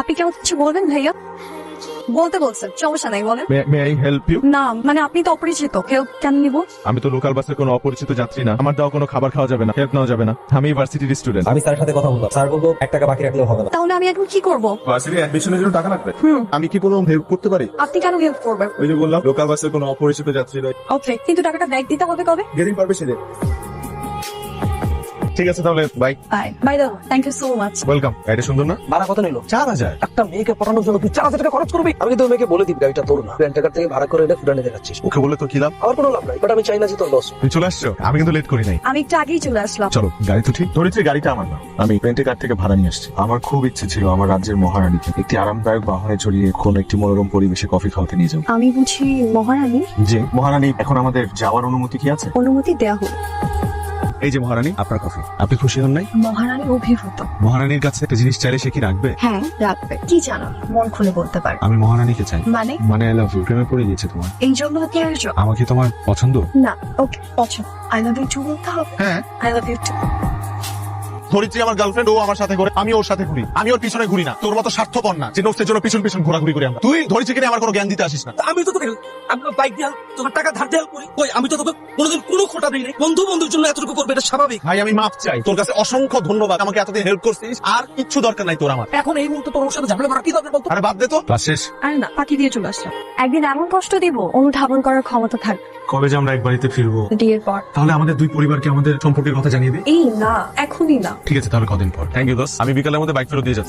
আপনি কেমন কিছু বলবেন ভাইয়া? বলতে বলছেন, সমস্যা নাই, বলেন। May I help you? না মানে আপনি তো অপরিচিত, হেল্প কেন নিব? আমি তো লোকাল বাসের কোনো অপরিচিত যাত্রী না, আমার দেওয়া কোনো খাবার খাওয়া যাবে না, হেল্প নেওয়া যাবে না। আমি ইউনিভার্সিটির স্টুডেন্ট। আমি স্যারের সাথে কথা বললাম, স্যার বলবো 1 টাকা বাকি রাখলেও হবে না। তাহলে আমি এখন কি করব? ভার্সিটি অ্যাডমিশনের জন্য টাকা লাগবে। আমি কি কোনো হেল্প করতে পারি? আপনি কেন হেল্প করবেন? ওই যে বললাম লোকাল বাসের কোনো অপরিচিত যাত্রী নয়। ওকে, কিন্তু টাকাটা ব্যাক দিতে হবে কবে? যেদিন পারবে সেদিন। ঠিক আছে তাহলে বাই। বাই বাই দা, thank you so much. Welcome. গাড়িটা সুন্দর না? ভাড়া কত নিল? 4000। একটা মেয়েকে পড়ানোর জন্য তুই 4000 টাকা খরচ করবি? আমি কিন্তু ওই মেয়েকে বলে দিবি গাড়িটা তোর না, রেন্টাকার থেকে ভাড়া করে এনে ফুটানে দেখাচ্ছিস। ওকে বলে তো কি লাভ? আমার কোনো লাভ নাই, বাট আমি চাই না যে তোর লস। তুমি চলে আসছো? আমি কিন্তু লেট করি নাই। আমি একটু আগেই চলে আসলাম। চলো, গাড়ি তো ঠিক ধরেছি, গাড়িটা আমার না, আমি রেন্টে কার থেকে ভাড়া নিয়ে আসছি। আমার খুব ইচ্ছে ছিল আমার রাজ্যের মহারানীকে একটি আরামদায়ক বাহনে চড়িয়ে কোন একটি মনোরম পরিবেশে কফি খাওয়াতে নিয়ে যাবো। আমি বুঝি মহারানী? যে মহারানী, এখন আমাদের যাওয়ার অনুমতি কি আছে? অনুমতি দেয়া হোক। এই যে মহারানী, আপনার কফি। আপনি খুশি হন নাই? মহারানী অভিভূত। মহারানীর কাছে একটা জিনিস চাইলে সে কি রাখবে? হ্যাঁ রাখবে, কি জানো, মন খুলে বলতে পারে। আমি মহারানীকে চাই। মানে আই লাভ ইউ। প্রেমে পড়ে গেছে তোমার। এই জন্য কি আয়োজন? আমাকে তোমার পছন্দ? না, ওকে পছন্দ। আই লাভ ইউ টু বলতে হবে। হ্যাঁ। I love you too. Dharitri আমার গার্লফ্রেন্ড, ও আমার সাথে ঘুরে, আমি ওর সাথে ঘুরি। আমি ওর পিছনে ঘুরি না, তোর মতো স্বার্থপর না যে নোটসের জন্য পিছন পিছন ঘোরাঘুরি করি আমরা। তুই ধরিত্রীকে নিয়ে আমার কোনো জ্ঞান দিতে আসিস না। আমি তো তোকে বাইক দিয়ে তোমার টাকা ধার দেওয়া করি, ওই আমি তো তোকে কোনোদিন কোনো খোটা দিই নাই। বন্ধু বন্ধুর জন্য এতটুকু করবে, এটা স্বাভাবিক। ভাই আমি মাপ চাই, তোর কাছে অসংখ্য ধন্যবাদ, আমাকে এতদিন হেল্প করছিস, আর কিচ্ছু দরকার নাই তোর আমার। এখন এই মুহূর্তে তোর সাথে ঝামেলা করা কি দরকার বলতো? আরে বাদ দে তো। ক্লাস শেষ। আরে না, পাখি দিয়ে চলে আসলাম। একদিন এমন কষ্ট দিব অনুধাবন করার ক্ষমতা থাকবে। কবে যে আমরা এক বাড়িতে ফিরবো? বিয়ের পর। তাহলে আমাদের দুই পরিবারকে আমাদের সম্পর্কের কথা জানিয়ে দিই। এই না, এখনই না। ঠিক আছে তাহলে কদিন পর। থ্যাংক ইউ দোস্ত, আমি বিকালের মধ্যে বাইক ফেরত দিয়ে যাচ্ছি।